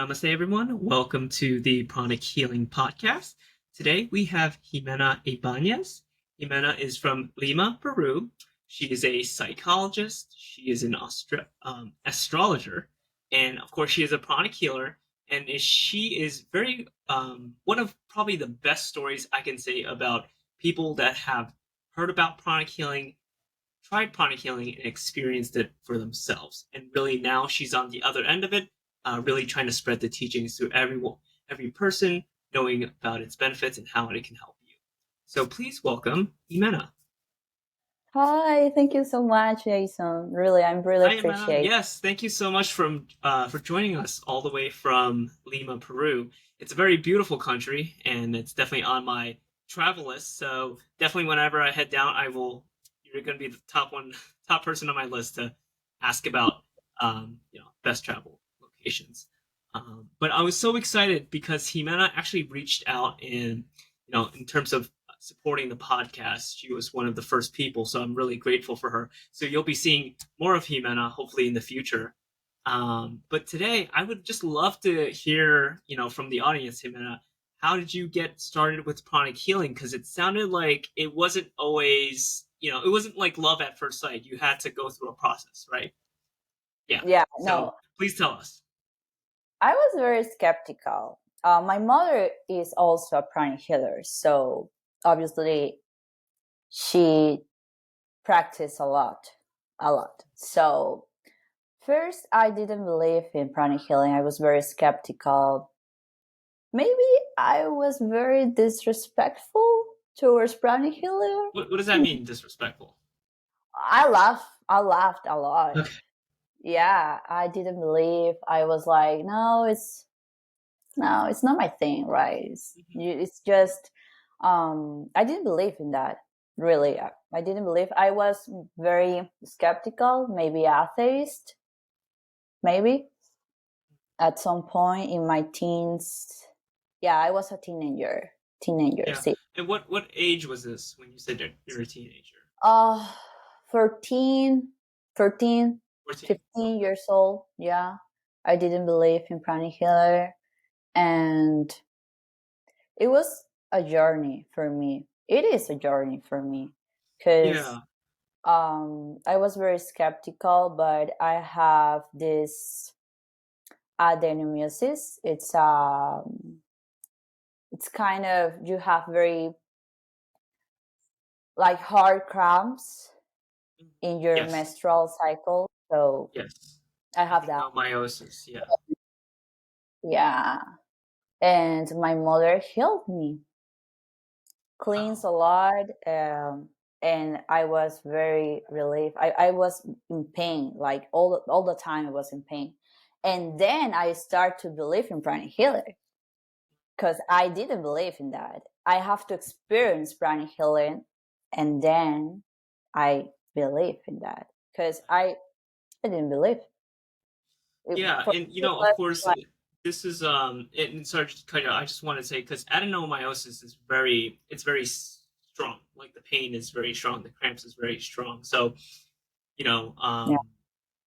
Namaste, everyone. Welcome to the Pranic Healing podcast. Today we have Ximena Ibañez. Ximena is from Lima, Peru. She is a psychologist. She is an astrologer, and of course, she is a pranic healer. And she is very one of probably the best stories I can say about people that have heard about pranic healing, tried pranic healing, and experienced it for themselves. And really, now she's on the other end of it, really trying to spread the teachings to every person, knowing about its benefits and how it can help you. So please welcome Ximena. Hi, thank you so much, Jason. Really, I'm really Hi, Ximena. appreciate. Yes, thank you so much for joining us all the way from Lima, Peru. It's a very beautiful country, and it's definitely on my travel list. So definitely, whenever I head down, You're going to be the top person on my list to ask about, best travel locations. But I was so excited because Ximena actually reached out in terms of supporting the podcast. She was one of the first people, so I'm really grateful for her. So you'll be seeing more of Ximena hopefully in the future. But today, I would just love to hear, from the audience, Ximena, how did you get started with pranic healing? Because it sounded like it wasn't always, it wasn't like love at first sight. You had to go through a process, right? Yeah. Yeah, So no, please tell us. I was very skeptical. My mother is also a pranic healer, so obviously she practiced a lot. So first, I didn't believe in pranic healing. I was very skeptical. Maybe I was very disrespectful towards pranic healer. What does that mean, disrespectful? I laughed a lot. Okay. Yeah, I didn't believe. I was like, no, it's not my thing, right? It's just I didn't believe in that. Really, I didn't believe. I was very skeptical, maybe atheist, maybe at some point in my teens. Yeah, I was a teenager. Yeah. See, And what age was this when you said that you're a teenager? uh 14, 13, 14. 15 years old. Yeah, I didn't believe in Pranic Healer, and it was a journey for me. It is a journey for me because Yeah. I was very skeptical, but I have this adenomyosis. It's kind of, you have very like hard cramps in your Yes. menstrual cycle. So Yes. I have that. Adenomyosis. Yeah. Yeah. And my mother healed me, cleans Wow. a lot. And I was very relieved. I was in pain, like all the time I was in pain. And then I start to believe in Pranic Healer because I didn't believe in that. I have to experience Pranic Healing, and then I believe in that because I didn't believe. Yeah, For and me, it of was course, like, this is and sorry to cut you out. I just want to say because adenomyosis is very strong. Like the pain is very strong, the cramps is very strong. So you know, yeah, um,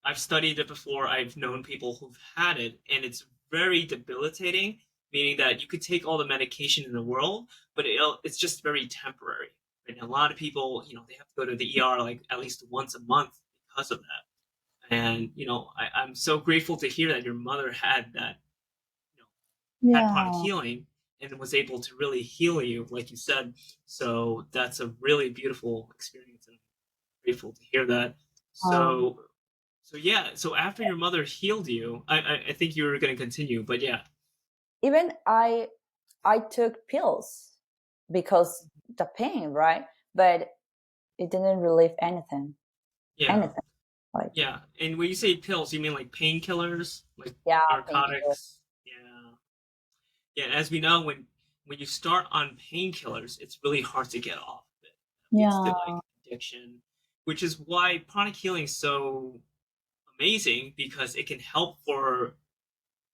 I've studied it before. I've known people who've had it, and it's very debilitating. Meaning that you could take all the medication in the world, but it's just very temporary. And a lot of people, they have to go to the ER like at least once a month because of that. And I'm so grateful to hear that your mother had that, had pranic yeah. healing and was able to really heal you, like you said. So that's a really beautiful experience, and I'm grateful to hear that. Um, So yeah. So after your mother healed you, I think you were going to continue, but yeah. Even I took pills because the pain, right? But it didn't relieve anything. Yeah. Anything. Like, Yeah. And when you say pills, you mean like painkillers, like yeah, painkiller. narcotics? Yeah. Yeah. As we know, when you start on painkillers, it's really hard to get off of it. It leads to Yeah. like addiction, which is why pranic healing is so amazing because it can help for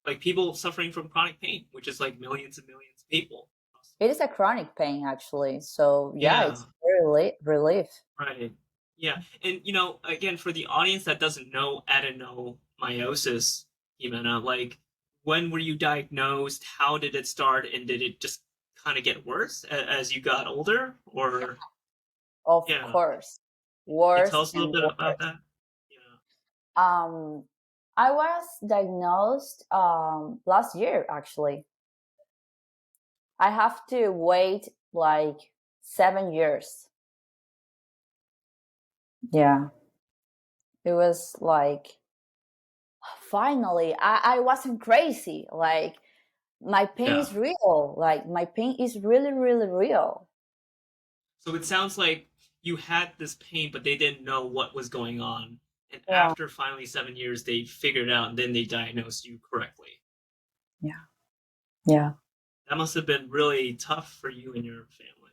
like people suffering from chronic pain, which is like millions and millions of people. It is a chronic pain actually. So yeah, Yeah. it's very relief. Right. Yeah. And again, for the audience that doesn't know adenomyosis, Jimena, like when were you diagnosed? How did it start? And did it just kind of get worse as you got older? Or, Of yeah, course, you worse tell us a little and bit about worse. that? Yeah. Um, I was diagnosed last year, actually. I have to wait like 7 years. Yeah, it was like finally, I wasn't crazy. Like, my pain Yeah. is real. Like, my pain is really, really real. So it sounds like you had this pain, but they didn't know what was going on. And Yeah, after finally 7 years, they figured it out and then they diagnosed you correctly. yeah, yeah. That must have been really tough for you and your family,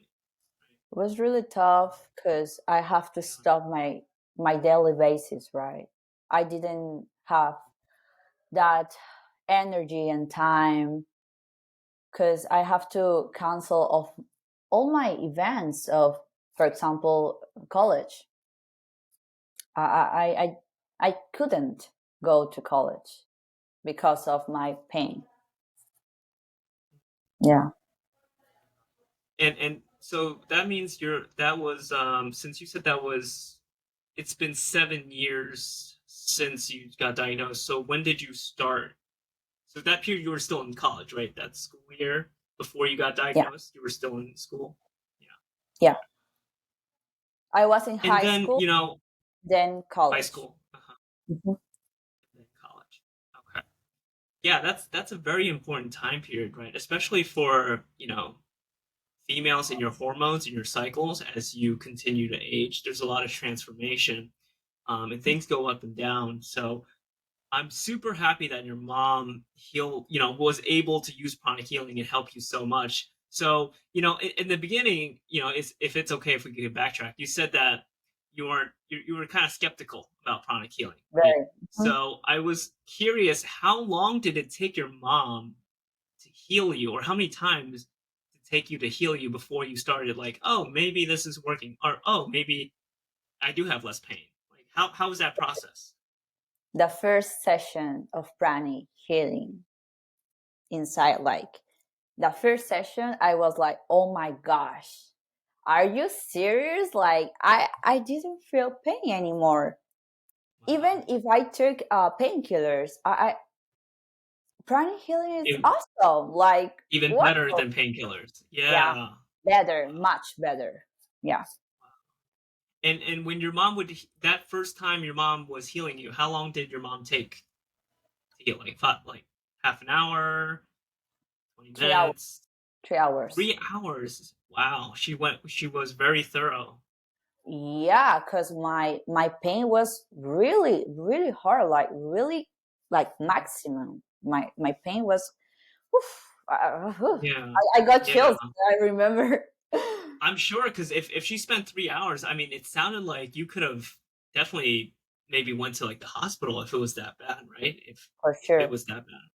It was really tough because I have to right? stop my daily basis, right? I didn't have that energy and time because I have to cancel of all my events of, for example, college. I couldn't go to college because of my pain. Yeah, And so that means that was since you said that was it's been 7 years since you got diagnosed. So when did you start? So that period you were still in college, right? That school year before you got yeah, diagnosed, you were still in school. Yeah. yeah. I was in And high then, school, then high college. school, Mhm. and then college. Okay. Yeah, that's a very important time period, right? Especially for, females and your hormones and your cycles as you continue to age. There's a lot of transformation, and things go up and down. So I'm super happy that your mom was able to use pranic healing and help you so much. So, in the beginning, if it's okay if we could backtrack, you said that you were kind of skeptical about pranic healing, right? Very. Mhm. So I was curious, how long did it take your mom to heal you, or how many times did it take you to heal you before you started like, oh, maybe this is working, or oh, maybe I do have less pain? Like, how was that process? The first session of Pranic Healing inside, like the first session, I was like, oh my gosh, are you serious? Like, I didn't feel pain anymore. Even Wow. if I took painkillers, Pranic Healing is It, awesome. Like, Even what? better than painkillers. Yeah, Yeah. better, much better. Yeah. And when your mom would that first time your mom was healing you, how long did your mom take to heal? Like half an hour, 20 3 hours. minutes, 3 hours. 3 hours. Wow. She was very thorough. Yeah, because my pain was really, really hard, like really, like maximum. My pain was, oof, Yeah. I got Yeah. chills. I remember. I'm sure because if she spent 3 hours, I mean, it sounded like you could have definitely maybe went to like the hospital if it was that bad, right? For If it sure. was that bad.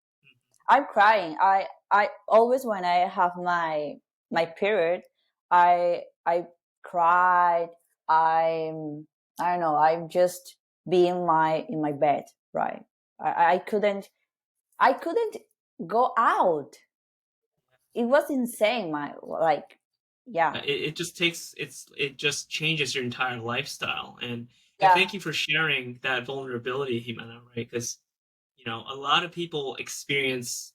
I'm crying. I always, when I have my period, I cried. I'm I don't know. I'm just be in my bed, right? I couldn't I couldn't go out. It was insane. My like, yeah, It just changes your entire lifestyle. And yeah, thank you for sharing that vulnerability, Jimena, right? Because a lot of people experience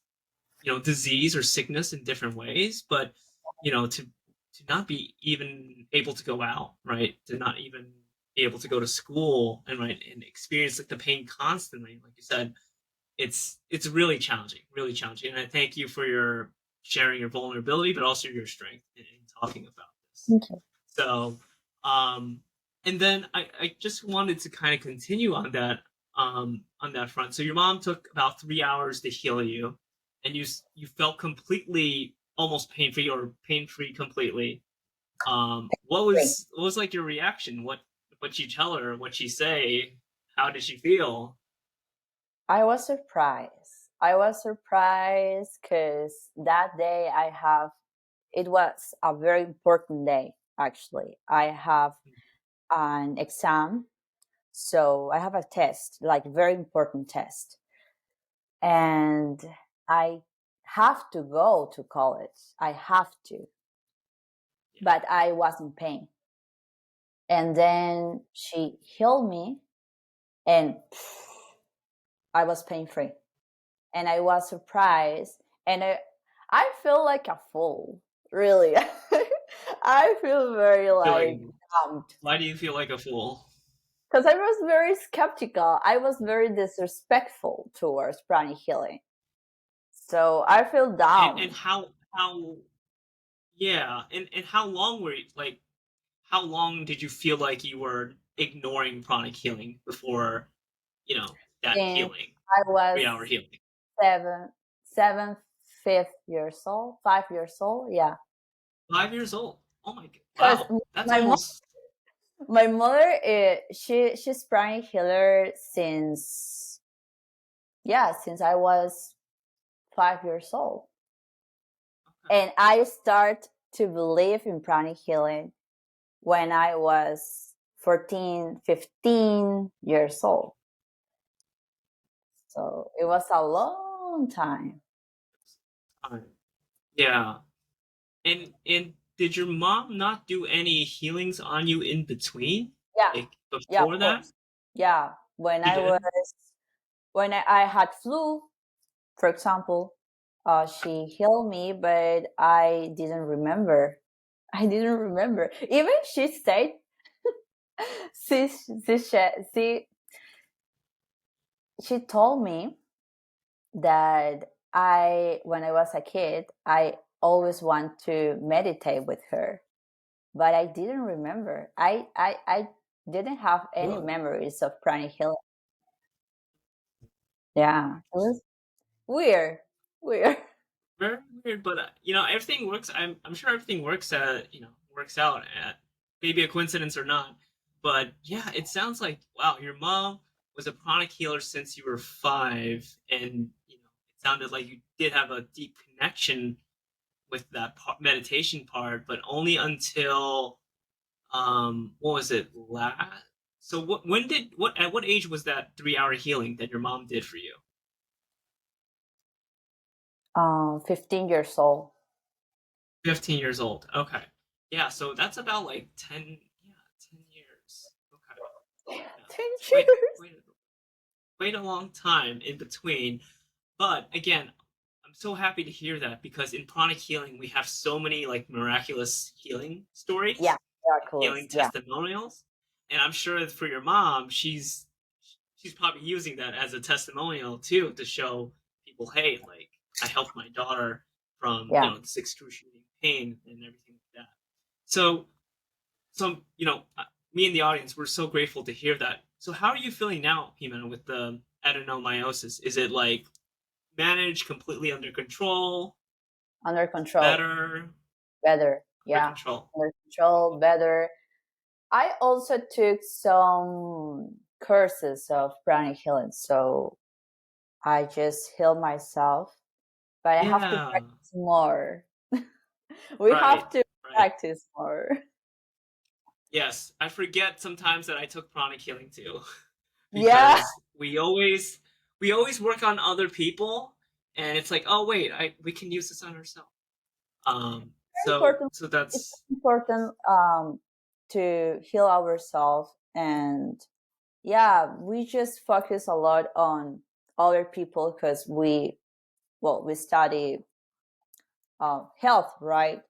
disease or sickness in different ways, but to not be even able to go out, right? To not even be able to go to school and right and experience like the pain constantly, like you said, it's really challenging. And I thank you for your sharing your vulnerability, but also your strength in talking about this. okay. So, um, and then I just wanted to kind of continue on that front. So your mom took about 3 hours to heal you, and you felt completely almost pain free completely. What was like your reaction? What you tell her? What she say? How did she feel? I was surprised. I was surprised because that day it was a very important day, actually. I have an exam, so I have a test, like very important test. And I have to go to college. I have to, Yeah. but I was in pain. And then she healed me, and I was pain free. And I was surprised, and I feel like a fool, really. I feel very like Feeling, dumped why do you feel like a fool? because I was very skeptical. I was very disrespectful towards pranic healing. So I feel And down. how yeah, and how long were you like how long did you feel like you were ignoring pranic healing before, that Since healing, I was 3 hour healing? seven, seven, 5 years old, 5 years old. Yeah, 5 years old. Oh my god. because Wow. That's my almost my mother, she's pranic healer since, yeah, since I was 5 years old, and I start to believe in pranic healing when I was 14, 15 years old. So it was a long time. time. Yeah. And did your mom not do any healings on you in between? Yeah, Like yeah, before of that? course. Yeah, She did? when I had flu, for example, she healed me, but I didn't remember. I didn't remember. Even she said, she, she told me that when I was a kid, I always want to meditate with her, but I didn't remember. I didn't have any Good. memories of pranic healing. Yeah, it was weird, weird. Very weird, but everything works. I'm sure everything works out. Maybe a coincidence or not, but yeah, it sounds like wow. Your mom was a pranic healer since you were 5, and it sounded like you did have a deep connection with that meditation part, but only until what was it last? So what at what age was that 3 hour healing that your mom did for you? 15 years old. 15 years old. Okay. Yeah, so that's about like 10, yeah, 10 years. Okay. Yeah. 10 So years. wait a long time in between. But again, I'm so happy to hear that because in pranic healing we have so many like miraculous healing Yeah, stories and miraculous. healing Yeah, testimonials. And I'm sure that for your mom, she's probably using that as a testimonial too to show people, hey, like I helped my daughter from yeah. this excruciating pain and everything like that. So me and the audience, we're so grateful to hear that. So how are you feeling now, Ximena, with the adenomyosis? Is it like managed, completely under control, Under control. better, Better. under Yeah, control? under control. Better. I also took some courses of pranic healing, so I just heal myself, but I have to Yeah, practice more. We right, have to right. practice more. Yes, I forget sometimes that I took pranic healing too, Yeah, because we always work on other people, and it's like, oh wait, we can use this on ourselves. So important. so It's that's important to heal ourselves, and yeah, we just focus a lot on other people because we study health, right?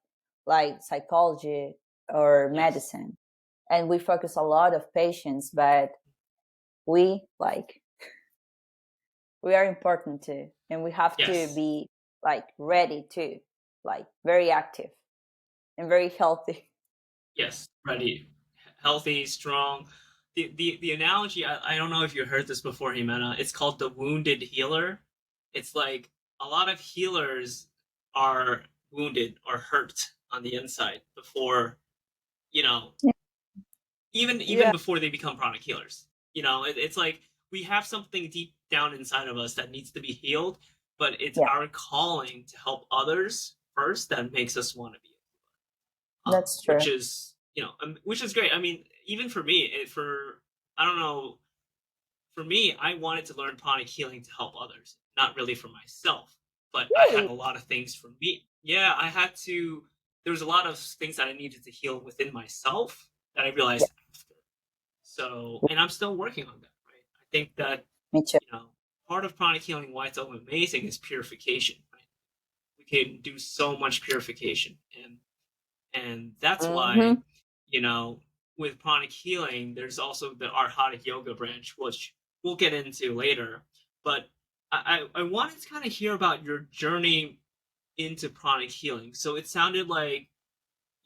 Like psychology or yes, medicine, and we focus a lot of patients, but we like we are important too, and we have to yes, be like ready too, like very active and very healthy. yes, ready, healthy, strong. The analogy, I don't know if you heard this before, Jimena. It's called the wounded healer. It's like a lot of healers are wounded or hurt on the inside before you know even Yeah, before they become pranic healers. It's like we have something deep down inside of us that needs to be healed, but it's yeah, our calling to help others first that makes us want to be that's true. which is great. I mean, even for me, for I don't know, for me, I wanted to learn pranic healing to help others, not really for myself. but I had Really? a lot of things for me. Yeah, I had to. There was a lot of things that I needed to heal within myself that I Yeah, realized after. So, and I'm still working on that. Right. I think that me too. part of pranic healing, why it's so amazing, is purification. Right. We can do so much purification, and that's why Hmm. you know with pranic healing there's also the arhatic yoga branch, which we'll get into later. But I wanted to kind of hear about your journey into pranic healing. So it sounded like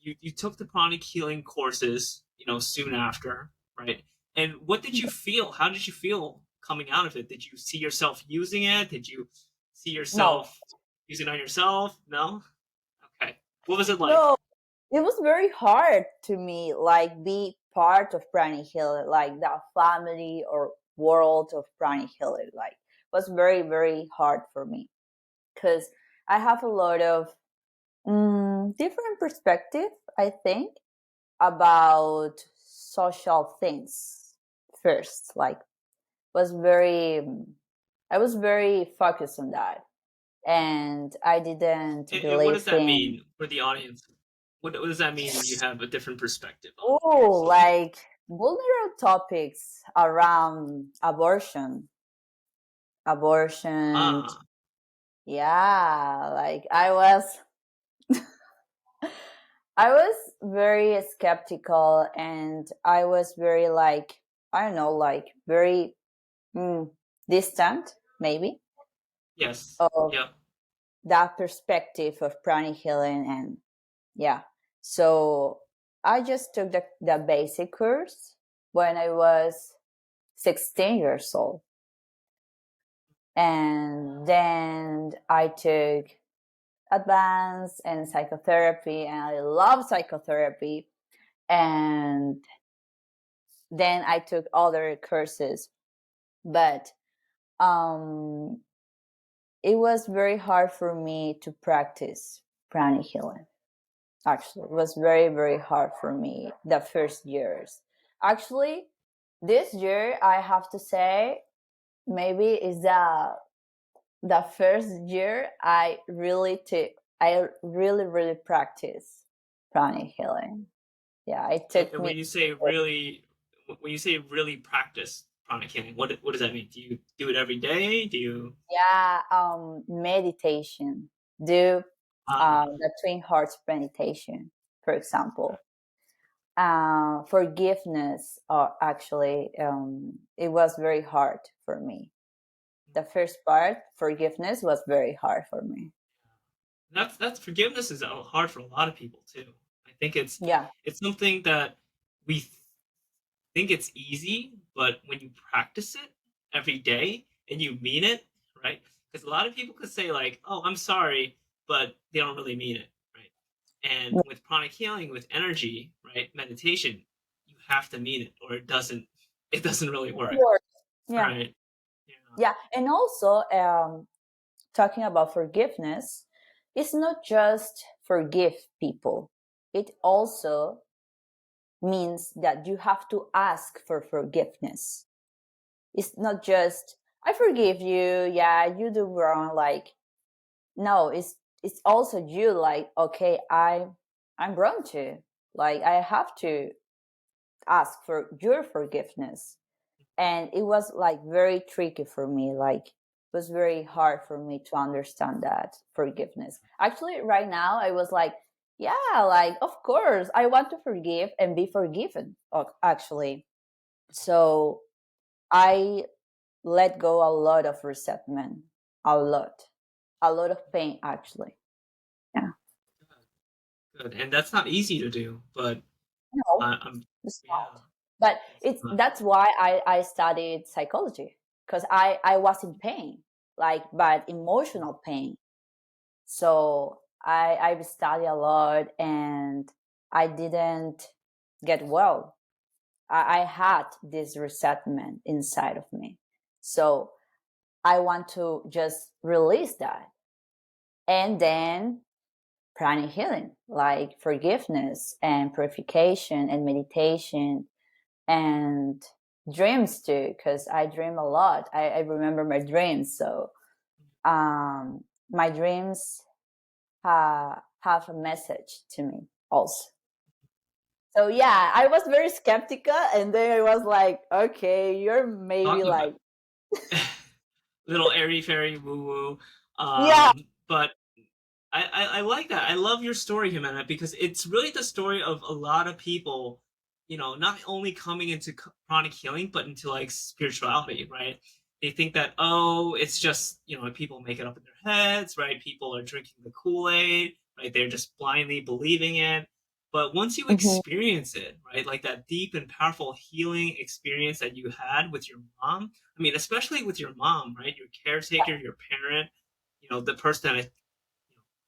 you took the pranic healing courses, soon after, right? And what did you feel? How did you feel coming out of it? Did you see yourself using it? Did you see No, yourself using it on yourself? No. Okay. What was it like? no, it was very hard to me, like be part of Pranic Healer, like that family or world of Pranic Healer. Like was very, very hard for me because I have a lot of different perspective, I think, about social things first. Like was very, I was very focused on that, and I didn't And what believe does that in. mean for the audience? What does that mean? You have a different perspective on Oh, social. like vulnerable topics around abortion. Ah, Yeah, like I was very skeptical, and I was very like, I don't know, like very distant maybe yes, of yep. that perspective of pranic healing. And yeah, so I just took the basic course when I was 16 years old. And then I took advanced and psychotherapy, and I love psychotherapy. And then I took other courses, but um, it was very hard for me to practice pranic healing. Actually, it was very, very hard for me the first years. Actually, this year I have to say maybe is the first year I really, really practice pranic healing. Yeah, it took And me. when you say really practice pranic healing, what does that mean? Do you do it every day? Do you? Yeah, meditation. Do Ah, the Twin Hearts meditation, for example. Forgiveness, actually, it was very hard for me. The first part, forgiveness, was very hard for me. that's forgiveness is hard for a lot of people too. I think Yeah, it's something that we think it's easy, but when you practice it every day and you mean it, right? Because a lot of people could say like, "Oh, I'm sorry," but they don't really mean it, right? And of with pranic healing, with energy, right, meditation, you have to mean it, or it doesn't really work, course. Yeah, right? Yeah. yeah, and also talking about forgiveness, it's not just forgive people. It also means that you have to ask for forgiveness. It's not just I forgive you, yeah, you do wrong. Like no, it's also you. Like okay, I'm wrong too. Like I have to ask for your forgiveness. And it was like very tricky for me. Like it was very hard for me to understand that forgiveness. Actually, right now I was like, yeah, like of course I want to forgive and be forgiven. Actually, so I let go a lot of resentment, a lot of pain. Actually, yeah. Good, and that's not easy to do, but No, I'm it's yeah, not. But it's it's not. that's why I studied psychology, because I was in pain, like but emotional pain. So I've studied a lot, and I didn't get well. I had this resentment inside of me. So I want to just release that. And then pranic healing, like forgiveness and purification and meditation and dreams too, because I dream a lot. I remember my dreams. So my dreams have a message to me also. So yeah, I was very skeptical, and then I was like, okay, you're maybe Talking about like, little airy fairy woo woo. yeah, But I like that. I love your story, Ximena, because it's really the story of a lot of people, not only coming into chronic healing, but into like spirituality, right? They think that, oh, it's just, people make it up in their heads, right? People are drinking the Kool-Aid, right? They're just blindly believing it. But once you mhm, experience it, right, like that deep and powerful healing experience that you had with your mom, I mean, especially with your mom, right? Your caretaker, your parent, the person that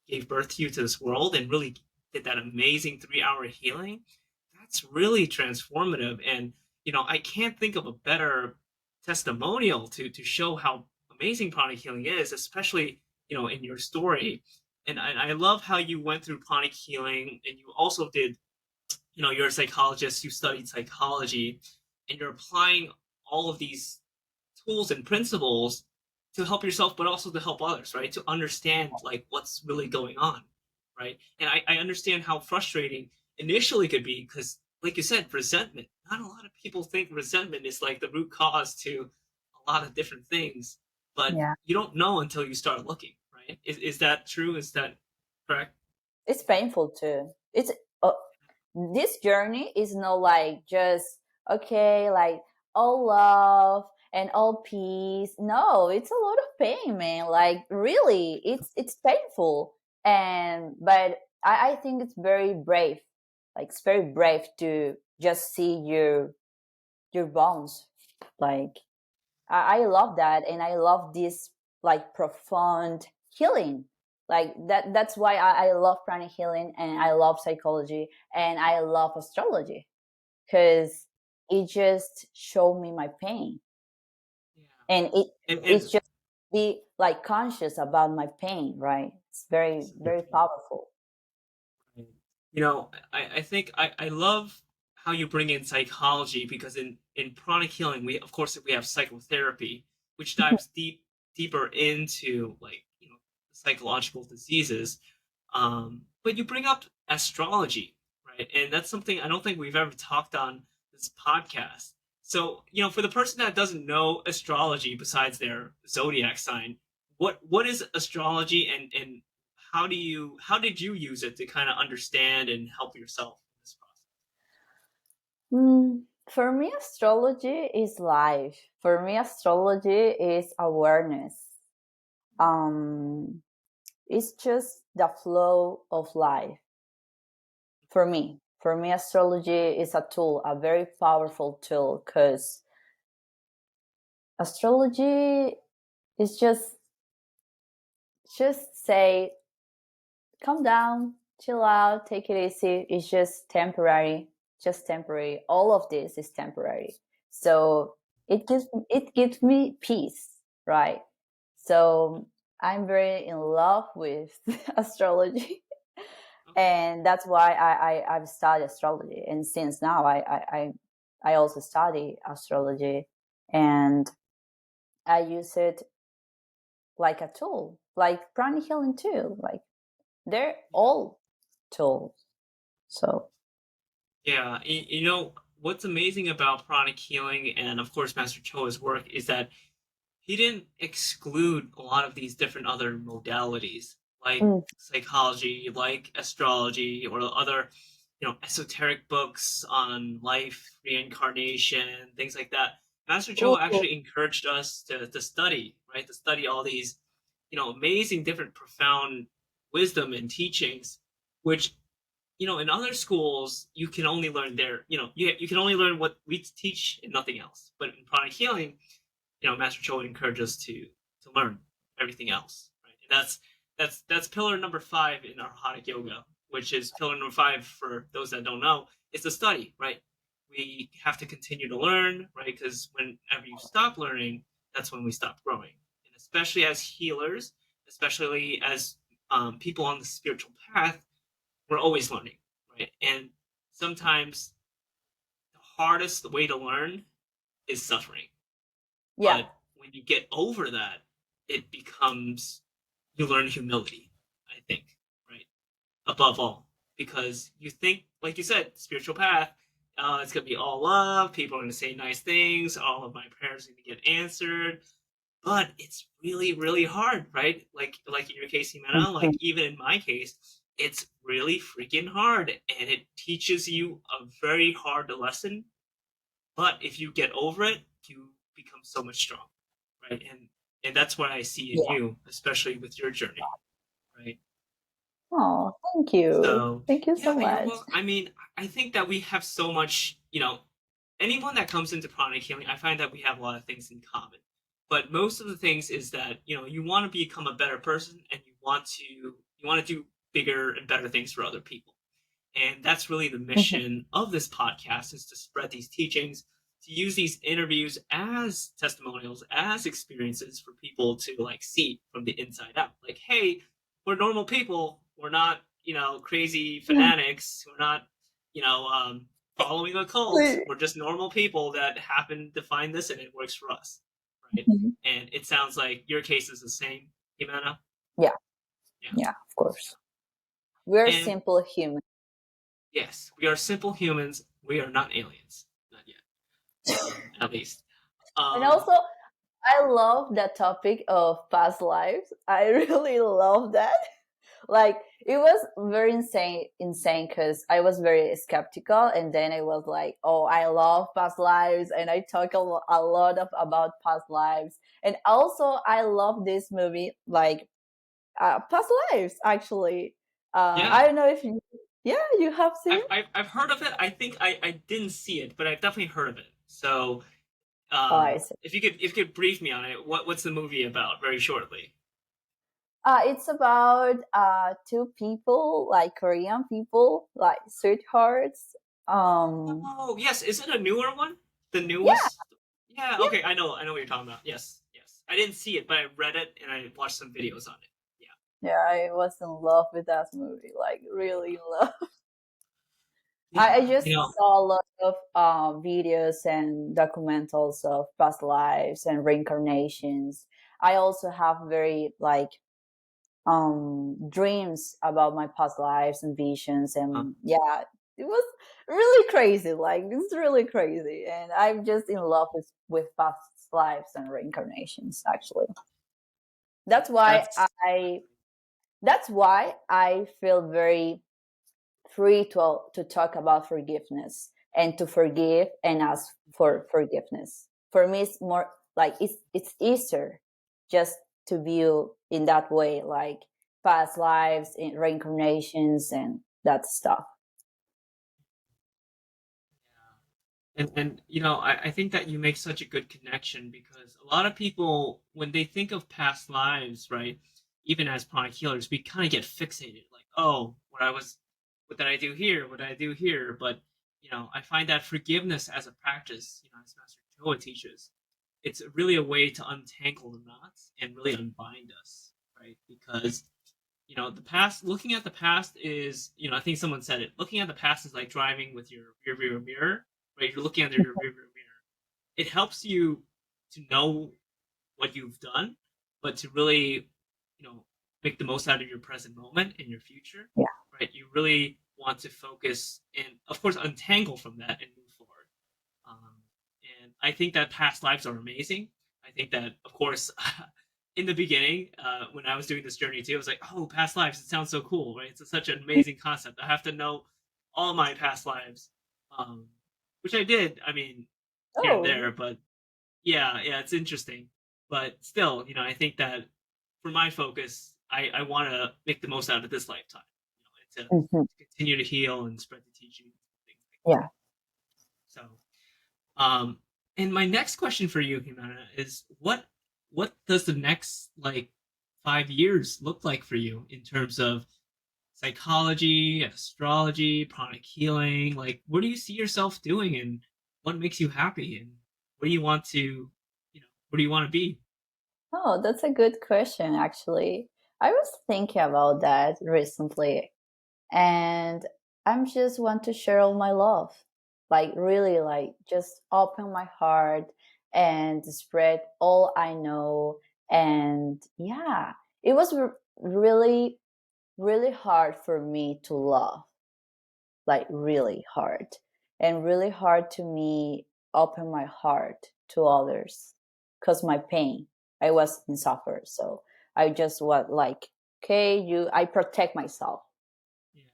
gave birth to you to this world and really did that amazing 3 hour healing, that's really transformative. And, I can't think of a better testimonial to show how amazing pranic healing is, especially, in your story. And I love how you went through pranic healing and you also did, you're a psychologist, you studied psychology, and you're applying all of these tools and principles to help yourself, but also to help others, right? To understand like what's really going on, right? And I understand how frustrating initially could be because, like you said, resentment. Not a lot of people think resentment is like the root cause to a lot of different things, but yeah. you don't know until you start looking, right? Is that true? Is that correct? It's painful too. It's uh, this journey is not like just okay, like all love and all peace. No, it's a lot of pain, man. Like really, it's painful. And but I think it's very brave. Like it's very brave to just see your bones. Like I love that, and I love this like profound healing. Like that's why I love pranic healing, and I love psychology, and I love astrology, because it just showed me my pain, Yeah. and it's And just be like conscious about my pain, right? It's very very powerful. I think I love how you bring in psychology because in pranic healing of course we have psychotherapy which dives deeper into like psychological diseases, but you bring up astrology, right? And that's something I don't think we've ever talked on this podcast. So for the person that doesn't know astrology besides their zodiac sign, what is astrology, and how did you use it to kind of understand and help yourself in this process? For me, astrology is life. For me, astrology is awareness. Um, it's just the flow of life. For me, astrology is a tool, a very powerful tool, because astrology is just say, calm down, chill out, take it easy. It's just temporary, just temporary. All of this is temporary. So it gives me peace, right? So I'm very in love with astrology, Okay. and that's why I've studied astrology. And since now I also study astrology, and I use it like a tool, like pranic healing too. Like they're Yeah. all tools. So Yeah. What's amazing about pranic healing and of course Master Choa's work is that he didn't exclude a lot of these different other modalities like mm, psychology, like astrology, or other, esoteric books on life, reincarnation, things like that. Master Cho ooh, actually encouraged us to study, right? To study all these, amazing, different, profound wisdom and teachings, which, in other schools, you can only learn you can only learn what we teach and nothing else. But in pranic healing, Master Cho would encourage us to learn everything else, right? And that's pillar number 5 in our Hatha Yoga, which is pillar number 5 for those that don't know. It's the study, right? We have to continue to learn, right? Because whenever you stop learning, that's when we stop growing. And especially as healers, especially as people on the spiritual path, we're always learning, right? And sometimes the hardest way to learn is suffering, yeah, but when you get over that, it becomes you learn humility, I think, right? Above all, because you think, like you said, spiritual path, it's gonna be all love. People are gonna say nice things. All of my prayers are gonna get answered. But it's really, really hard, right? Like in your case, Ximena, like Mhm. even in my case, it's really freaking hard, and it teaches you a very hard lesson. But if you get over it, you become so much stronger, right? And that's what I see in Yeah. you, especially with your journey, right? Oh, thank you. So Thank you so yeah, you're much. well. I mean, I think that we have so much. Anyone that comes into pranic healing, I find that we have a lot of things in common. But most of the things is that you want to become a better person, and you want to do bigger and better things for other people. And that's really the Mhm. mission of this podcast, is to spread these teachings, to use these interviews as testimonials, as experiences for people to like see from the inside out. Like, hey, we're normal people. We're not, crazy fanatics. We're not, you know, um, following a cult. We're just normal people that happen to find this and it works for us. Right. Mhm. And it sounds like your case is the same, Jimena. Yeah, Yeah. yeah, of course. We're And simple humans. yes, we are simple humans. We are not aliens. Not yet, at least. And Um, also, I love that topic of past lives. I really love that. Like, it was very insane because I was very skeptical, and then I was like, oh, I love past lives, and I talk a lot about past lives. And also, I love this movie, like, past lives, actually. yeah, I don't know if you, yeah, you have seen. I've heard of it. I think I didn't see it, but I've definitely heard of it. So, Oh, I see. if you could brief me on it, what's the movie about, very shortly? It's about two people, like Korean people, like sweethearts. Um, Oh, yes. Is it a newer one? The yeah, newest? Yeah. yeah, Okay, I know what you're talking about. Yes, yes. I didn't see it, but I read it and I watched some videos on it. Yeah. yeah. I was in love with that movie, like really in love. I Yeah. just saw a lot of videos and documentals of past lives and reincarnations. I also have very like dreams about my past lives and visions, Uh, and yeah, it was really crazy. Like, it's really crazy, and I'm just in love with past lives and reincarnations, actually. That's why that's I that's why I feel very free to talk about forgiveness and to forgive and ask for forgiveness. For me, it's more like it's easier just to view in that way, like past lives, reincarnations, and that stuff. And I think that you make such a good connection, because a lot of people, when they think of past lives, right, even as pranic healers, we kind of get fixated, like, oh, what did I do here? What did I do here? But I find that forgiveness as a practice, as Master Choa teaches, it's really a way to untangle the knots and really unbind us, right? Because the past, looking at the past is, I think someone said it. Looking at the past is like driving with your rear view mirror, right? You're looking under your rear view mirror. It helps you to know what you've done, but to really, you know, make the most out of your present moment and your future, Yeah. right? You really want to focus and, of course, untangle from that and move forward. Um, and I think that past lives are amazing. I think that, of course, in the beginning, when I was doing this journey too, I was like, "Oh, past lives! It sounds so cool, right? It's such an amazing concept. I have to know all my past lives," um, which I did. I mean, here and Oh. there, but yeah, yeah, it's interesting. But still, I think that for my focus, I want to make the most out of this lifetime, and to Mhm. continue to heal and spread the teaching, things like that. Yeah. So, um, and my next question for you, Humana, is what does the next like 5 years look like for you in terms of psychology, astrology, pranic healing? Like, what do you see yourself doing, and what makes you happy, and what do you want to, what do you want to be? Oh, that's a good question, actually. I was thinking about that recently, and I'm just want to share all my love, like really, like just open my heart and spread all I know. And yeah, it was really, really hard for me to love, like really hard, and really hard to me open my heart to others because my pain, I was in suffer. So I just was like, okay, I protect myself. Yeah.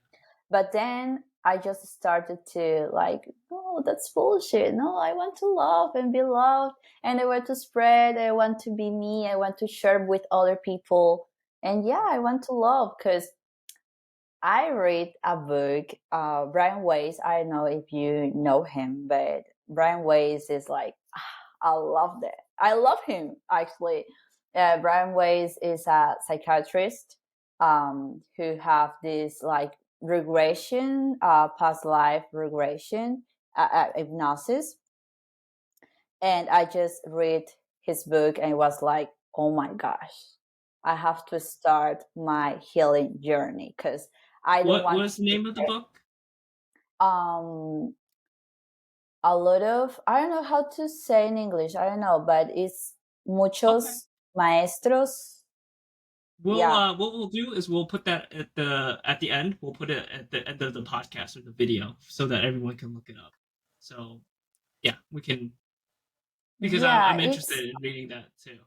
But then I just started to like, no, that's bullshit. No, I want to love and be loved. And I want to spread. I want to be me. I want to share with other people. And yeah, I want to love because I read a book, Brian Weiss. I don't know if you know him, but Brian Weiss is like, I love that. I love him actually. Brian Weiss is a psychiatrist who have this like regression, past life regression, hypnosis. And I just read his book and it was like, oh my gosh, I have to start my healing journey because I don't What want was the to name of the book? um a lot of, I don't know how to say in English, I don't know, but it's Okay. muchos maestros. We'll Yeah, what we'll do is we'll put that at the end. We'll put it at the end of the podcast or the video so that everyone can look it up. So yeah, we can because yeah, I'm interested in reading that too.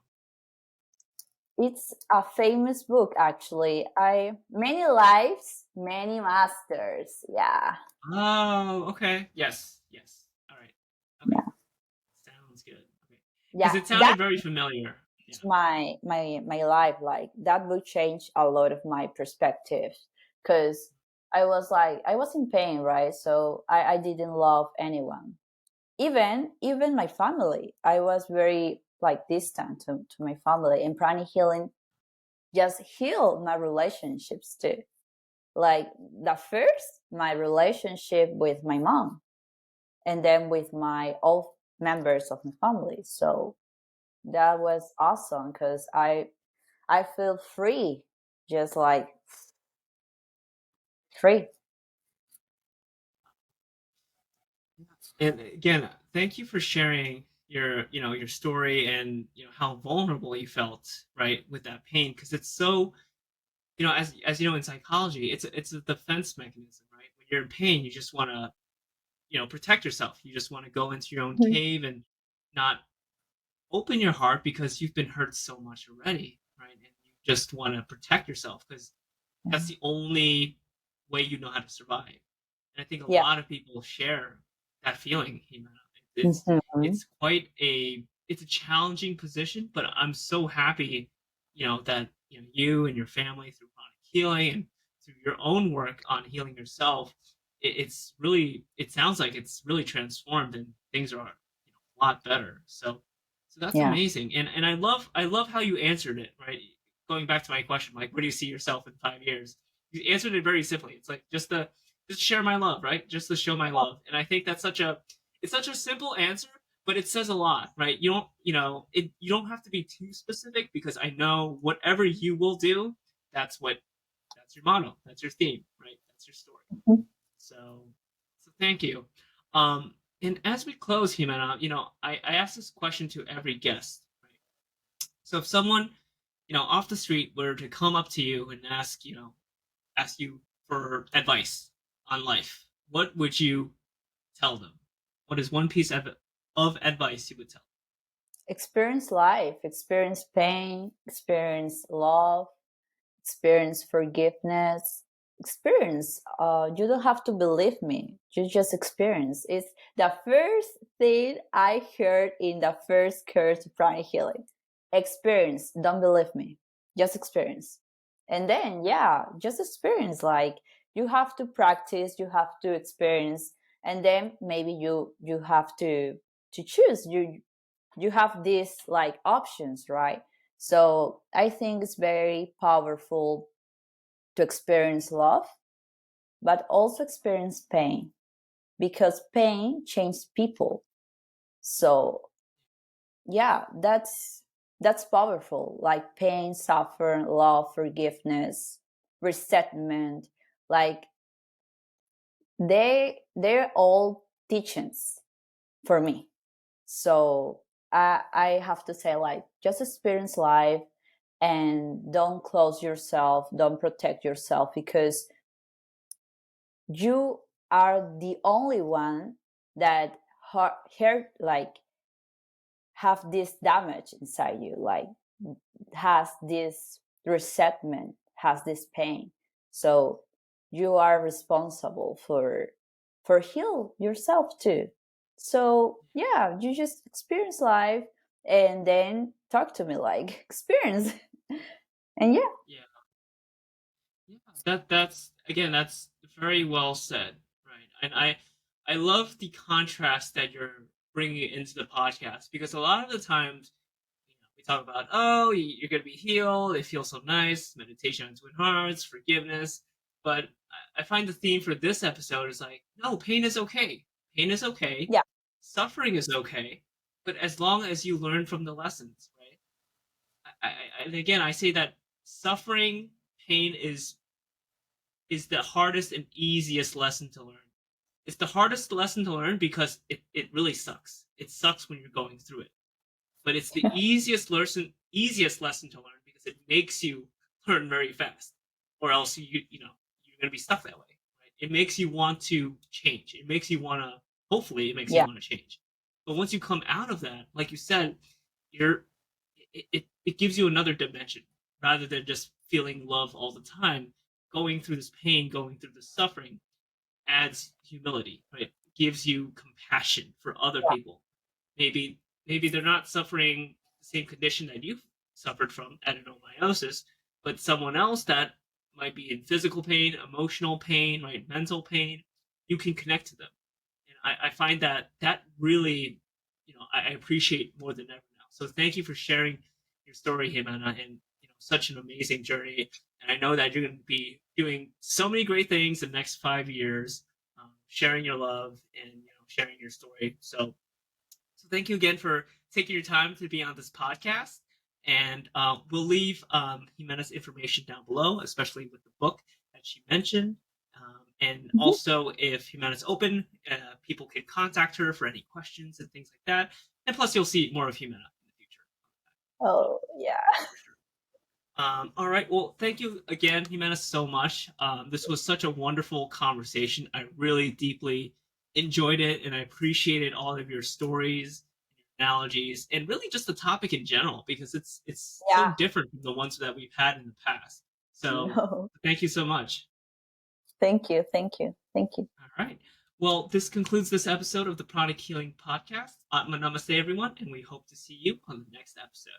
it's a famous book actually. I Many lives, many masters. Yeah. Oh, okay. Yes, yes. All right. Okay. Yeah. Sounds good. Okay. Because Yeah, it that sounded very familiar. Yeah. my life, like that book changed a lot of my perspective because I was like, I was in pain, right? So I didn't love anyone, even my family. I was very like distant to my family, and Pranic Healing just healed my relationships too. Like the first, my relationship with my mom, and then with my all members of my family. So that was awesome because I feel free, just like free. And again, thank you for sharing your story and how vulnerable you felt, right, with that pain because it's so, as you know in psychology, it's a defense mechanism, right? When you're in pain, you just want to, protect yourself. You just want to go into your own Mhm. cave and not open your heart because you've been hurt so much already, right? And you just want to protect yourself because that's the only way you know how to survive. And I think a Yeah. lot of people share that feeling, Jimena. It's Mhm. it's quite it's a challenging position, but I'm so happy, that you and your family through chronic healing and through your own work on healing yourself, it sounds like it's really transformed and things are a lot better. So that's Yeah. amazing. And I love how you answered it, right? Going back to my question, like where do you see yourself in 5 years? You answered it very simply. It's like just share my love, right? Just to show my love. And I think that's such a simple answer, but it says a lot, right? You don't have to be too specific because I know whatever you will do, that's your motto, that's your theme, right? That's your story. Mhm. So thank you. Um, and as we close, Jimena, I ask this question to every guest. Right? So if someone, off the street were to come up to you and ask you for advice on life, what would you tell them? What is one piece of advice you would tell Experience life, experience pain, experience love, experience forgiveness, experience. You don't have to believe me. You just experience. It's the first thing I heard in the first course of Pranic Healing. Experience. Don't believe me. Just experience. And then, yeah, just experience. Like you have to practice. You have to experience, and then maybe you have to choose. You have these like options, right? So I think it's very powerful to experience love, but also experience pain because pain changes people. So yeah, that's powerful. Like pain, suffering, love, forgiveness, resentment, like they're all teachings for me. So I have to say like just experience life, and don't close yourself, don't protect yourself, because you are the only one that heard, like, have this damage inside you, like has this resentment, has this pain. So you are responsible for heal yourself too. So yeah, you just experience life and then talk to me like experience. And yeah. Yeah. Yeah, that's very well said, right? And I love the contrast that you're bringing into the podcast, because a lot of the times, we talk about, oh, you're gonna be healed. It feels so nice. Meditation on twin hearts, forgiveness. But I find the theme for this episode is like, no, pain is okay. Pain is okay. Yeah. Suffering is okay. But as long as you learn from the lessons, right? And again, I say that suffering, pain is the hardest and easiest lesson to learn. It's the hardest lesson to learn because it really sucks. It sucks when you're going through it. But it's the easiest lesson to learn because it makes you learn very fast. Or else you're gonna be stuck that way. Right? It makes you want to change. It makes you wanna hopefully it makes you Yeah. want to change. But once you come out of that, like you said, you're it gives you another dimension rather than just feeling love all the time. Going through this pain, going through this suffering adds humility, right? Gives you compassion for other Yeah. people. Maybe they're not suffering the same condition that you've suffered from, adenomyosis, but someone else that might be in physical pain, emotional pain, right, mental pain, you can connect to them. And I find that really, I appreciate more than ever now. So thank you for sharing your story, Ximena, and such an amazing journey. And I know that you're going to be doing so many great things in the next 5 years, sharing your love and sharing your story. So thank you again for taking your time to be on this podcast. And we'll leave Jimena's information down below, especially with the book that she mentioned. And Mhm. also, if Jimena's open, people can contact her for any questions and things like that. And plus, you'll see more of Jimena in the future. So, Oh yeah. for sure. All right. Well, thank you again, Jimena, so much. This was such a wonderful conversation. I really deeply enjoyed it, and I appreciated all of your stories, your analogies, and really just the topic in general, because it's so Yeah. different from the ones that we've had in the past. So No. thank you so much. Thank you. Thank you. Thank you. All right. Well, this concludes this episode of the Pranic Healing Podcast. Namaste, everyone, and we hope to see you on the next episode.